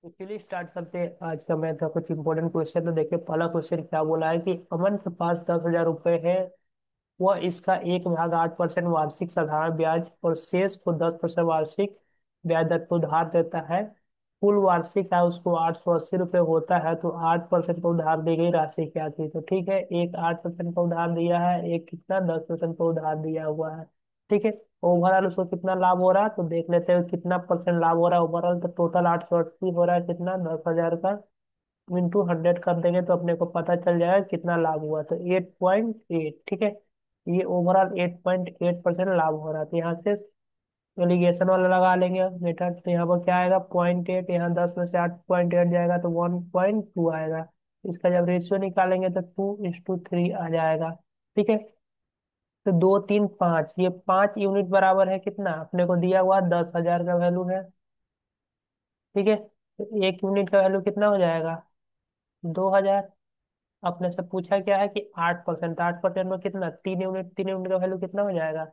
तो चलिए स्टार्ट करते हैं आज का मैथ का कुछ इंपॉर्टेंट क्वेश्चन। तो देखिए पहला क्वेश्चन क्या बोला है कि अमन के पास 10,000 रुपए है। वह इसका 1/8% वार्षिक साधारण ब्याज और शेष को 10% वार्षिक ब्याज दर पर उधार देता है। कुल वार्षिक आय उसको 880 रुपये होता है। तो 8% पर उधार दी गई राशि क्या थी? तो ठीक है, एक 8% पर उधार दिया है, एक कितना 10% पर उधार दिया हुआ है। ठीक है। ओवरऑल उसको कितना लाभ हो रहा है तो देख लेते हैं कितना परसेंट लाभ हो रहा है ओवरऑल। तो टोटल 880 हो रहा है कितना, 10,000 का इंटू 100 कर देंगे तो अपने को पता चल जाएगा कितना लाभ हुआ। तो 8.8। ठीक है। ये ओवरऑल 8.8% लाभ हो रहा है। तो यहाँ से एलिगेशन वाला लगा लेंगे मेथड। तो यहाँ पर क्या आएगा, 0.8, यहाँ 10 में से 8.8 जाएगा तो 1.2 आएगा। इसका जब रेशियो निकालेंगे तो 2:3 आ जाएगा। ठीक है। तो 2, 3, 5, ये 5 यूनिट बराबर है कितना, अपने को दिया हुआ 10,000 का वैल्यू है। ठीक है। तो 1 यूनिट का वैल्यू कितना हो जाएगा, 2,000। अपने से पूछा क्या है कि 8%, 8% में कितना, 3 यूनिट, 3 यूनिट का वैल्यू कितना हो जाएगा,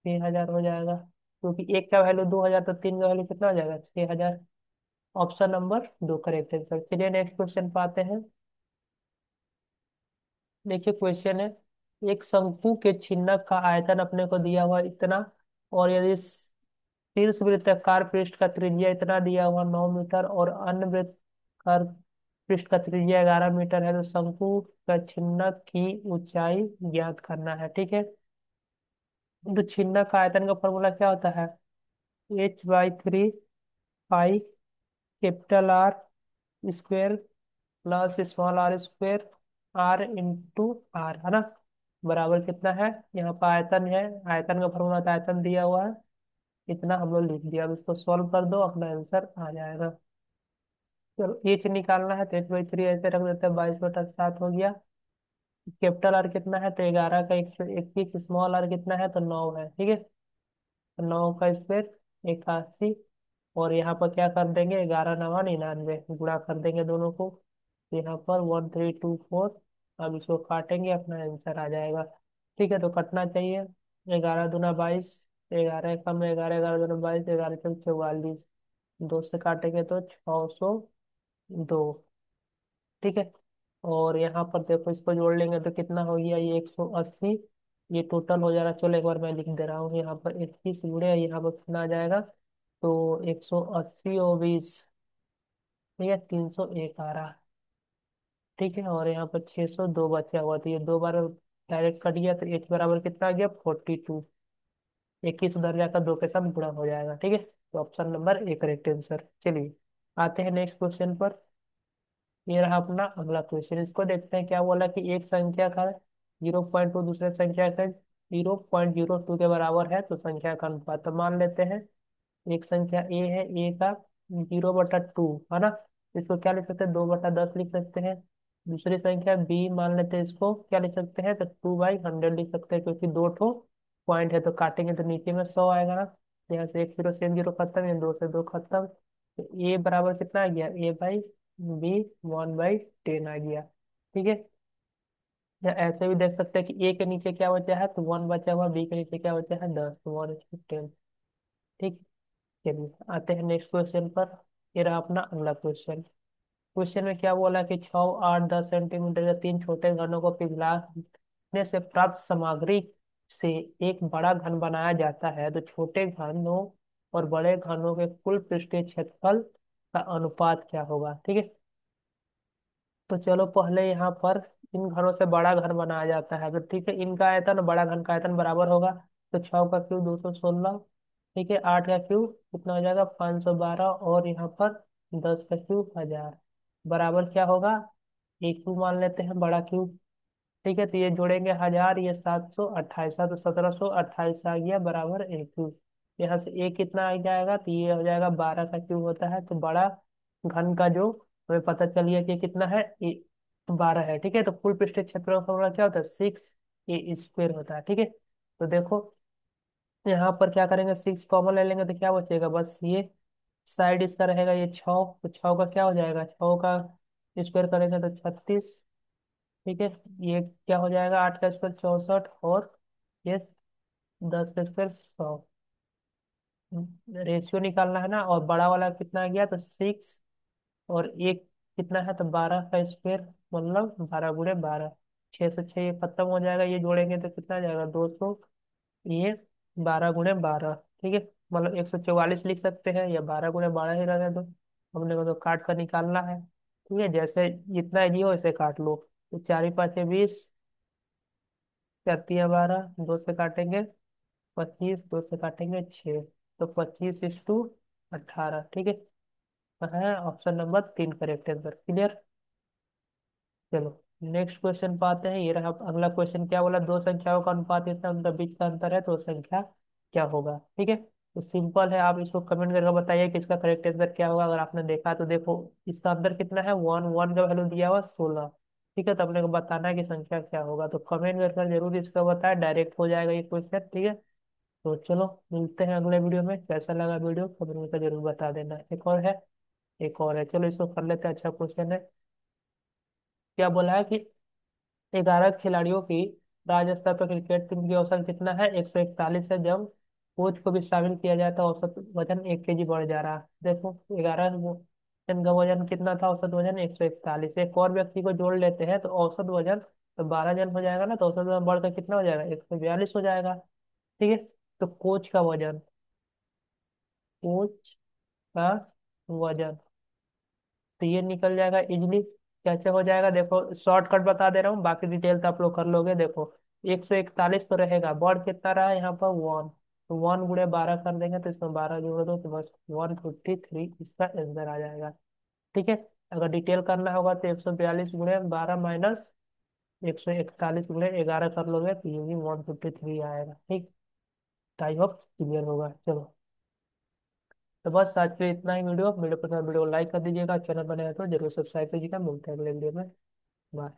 6,000 हो जाएगा। क्योंकि एक का वैल्यू 2,000 तो तीन का वैल्यू कितना हो जाएगा, 6,000। Option number 2 correct answer. चलिए नेक्स्ट क्वेश्चन पे आते हैं। देखिए क्वेश्चन है, एक शंकु के छिन्नक का आयतन अपने को दिया हुआ इतना, और यदि शीर्ष वृत्ताकार पृष्ठ का त्रिज्या इतना दिया हुआ 9 मीटर और अन्य वृत्ताकार पृष्ठ का त्रिज्या 11 मीटर है, तो शंकु का छिन्नक की ऊंचाई ज्ञात करना है। ठीक है। तो छिन्नक का आयतन का फॉर्मूला क्या होता है, H/3 pi capital R square plus small R square R into R, है ना। बराबर कितना है, यहाँ पर आयतन है, आयतन का फॉर्मूला था, आयतन दिया हुआ है इतना, हम लोग लिख दिया। अब इसको सॉल्व कर दो, अपना आंसर आ जाएगा। चलो एच निकालना है तो H/3 ऐसे रख देते हैं, 22/7 हो गया। कैपिटल आर कितना है तो 11 का 121, स्मॉल आर कितना है तो 9 है। ठीक है। तो 9 का स्क्वायर 81, और यहाँ पर क्या कर देंगे, 11×9 = 99, गुणा कर देंगे दोनों को। तो यहाँ पर 1324। अब इसको काटेंगे, अपना आंसर आ जाएगा। ठीक है। तो कटना चाहिए, 11×2 = 22, 11 कम 11, 11×2 = 22, 11×4 = 44। 2 से काटेंगे तो 602। ठीक है। और यहाँ पर देखो इसको जोड़ लेंगे तो कितना हो गया, ये 180। ये टोटल हो जा रहा है, चलो एक बार मैं लिख दे रहा हूँ, यहाँ पर 21 गुणे यहाँ पर कितना आ जाएगा, तो 180 और 20, ठीक है, 301 आ रहा। ठीक है। और यहाँ पर 602 बचा हुआ, तो ये दो बार डायरेक्ट कट गया, तो एच बराबर कितना आ गया, 42। 21 उधर जाकर दो के साथ गुणा हो जाएगा। ठीक है। तो option number A correct answer. चलिए आते हैं नेक्स्ट क्वेश्चन पर। ये रहा अपना अगला क्वेश्चन, इसको देखते हैं क्या बोला कि एक संख्या का 0.2 दूसरे संख्या का 0.02 के बराबर है, तो संख्या का अनुपात। तो मान लेते हैं एक संख्या ए है, ए का 0/2, है ना। इसको क्या लिख सकते हैं, 2/10 लिख सकते हैं। दूसरी संख्या बी मान लेते हैं, इसको क्या लिख सकते हैं, तो 2/100 लिख सकते हैं, क्योंकि दो ठो पॉइंट है तो काटेंगे तो नीचे में 100 आएगा ना। तो यहाँ से एक जीरो से एक जीरो खत्म, या दो से दो खत्म। तो ए बराबर कितना आ गया, A/B 1/10 आ गया। ठीक है। या ऐसे भी देख सकते हैं कि ए के नीचे क्या बचा है, तो 1 बचा हुआ, बी के नीचे क्या बचा है, 10, तो 1:10। ठीक। चलिए आते हैं नेक्स्ट क्वेश्चन पर। ये रहा अपना अगला क्वेश्चन। क्वेश्चन में क्या बोला कि 6, 8, 10 सेंटीमीटर के तीन छोटे घनों को पिघलाने से प्राप्त सामग्री से एक बड़ा घन बनाया जाता है, तो छोटे घनों और बड़े घनों के कुल पृष्ठीय क्षेत्रफल का अनुपात क्या होगा। ठीक है। तो चलो पहले यहाँ पर इन घनों से बड़ा घन बनाया जाता है, तो ठीक है, इनका आयतन बड़ा घन का आयतन बराबर होगा। तो 6 का क्यूब 216, ठीक है, 8 का क्यूब कितना हो जाएगा, 512, और यहाँ पर 10 का क्यूब 1000, बराबर क्या होगा, एक क्यूब मान लेते हैं बड़ा क्यूब। ठीक है। तो ये जोड़ेंगे 1000, ये 728, तो 1728 आ गया, बराबर एक क्यूब। यहाँ से एक कितना आ जाएगा, तो ये हो जाएगा 12 का क्यूब होता है। तो बड़ा घन का जो हमें पता चल गया कि कितना है, 12 है। ठीक है। तो कुल पृष्ठीय क्षेत्र का फॉर्मूला क्या होता है, 6a² होता है। ठीक है। तो देखो यहाँ पर क्या करेंगे, 6 कॉमन ले लेंगे तो क्या बचेगा, बस ये साइड इसका रहेगा, ये 6, तो 6 का क्या हो जाएगा, 6 का स्क्वायर करेंगे तो 36। ठीक है। ये क्या हो जाएगा, 8 का स्क्वायर 64, और ये 10 का स्क्वायर 100। रेशियो निकालना है ना, और बड़ा वाला कितना आ गया, तो 6 और एक कितना है, तो 12 का स्क्वायर, मतलब 12 × 12, 6 से 6 ये खत्म हो जाएगा, ये जोड़ेंगे तो कितना आ जाएगा 200, ये 12 × 12, ठीक है। मतलब 144 लिख सकते हैं, या 12 × 12 ही रहने दो, हमने को तो काट कर निकालना है, ठीक है। जैसे जितना इजी हो इसे काट लो। तो 4 × 5 = 20, 4 × 3 = 12, 2 से काटेंगे 25, 2 से काटेंगे 6, तो 25:18, ठीक है। तो है option number 3 correct answer. Clear. चलो नेक्स्ट क्वेश्चन पे आते हैं। ये रहा अगला क्वेश्चन। क्या बोला, दो संख्याओं का अनुपात इतना उनका बीच का अंतर है तो संख्या क्या होगा, ठीक है। तो सिंपल है, आप इसको कमेंट करके बताइए कि इसका करेक्ट आंसर क्या होगा। अगर आपने देखा तो देखो, इसका अंतर कितना है, 1, 1 का वैल्यू दिया हुआ 16, ठीक है। तो अपने को बताना है कि संख्या क्या होगा, तो कमेंट करके जरूर इसका बताए, डायरेक्ट हो जाएगा ये क्वेश्चन, ठीक है। तो चलो मिलते हैं अगले वीडियो में। कैसा लगा वीडियो कमेंट करके जरूर बता देना। एक और है, एक और है, चलो इसको कर लेते हैं। अच्छा क्वेश्चन है। क्या बोला है कि 11 खिलाड़ियों की राज्य स्तर पर क्रिकेट टीम की औसत कितना है, 141 है। जब कोच को भी शामिल किया जाए तो औसत वजन 1 kg बढ़ जा रहा है। देखो 11 जन का वजन कितना था, औसत वजन 141। एक और व्यक्ति को जोड़ लेते हैं तो औसत वजन, तो 12 जन हो जाएगा ना, तो औसत वजन बढ़कर कितना हो जाएगा, 142 हो जाएगा, ठीक है। तो कोच का वजन, कोच का वजन, तो ये निकल जाएगा इजिली। कैसे हो जाएगा, देखो शॉर्टकट बता दे रहा हूँ, बाकी डिटेल तो आप लोग कर लोगे। देखो 141 तो रहेगा, बढ़ कितना रहा है यहाँ पर 1, तो 1 × 12 कर देंगे तो इसमें 12 जोड़ दो तो बस 153 इसका आंसर आ जाएगा, ठीक है। अगर डिटेल करना होगा तो 142 × 12 माइनस 141 × 11 कर लोगे तो ये भी 153 आएगा, ठीक। आई होप क्लियर होगा। चलो तो बस आज के लिए इतना ही। वीडियो वीडियो पसंद, वीडियो को लाइक कर दीजिएगा, चैनल बनाए तो जरूर सब्सक्राइब कीजिएगा। मिलते हैं अगले वीडियो में। बाय।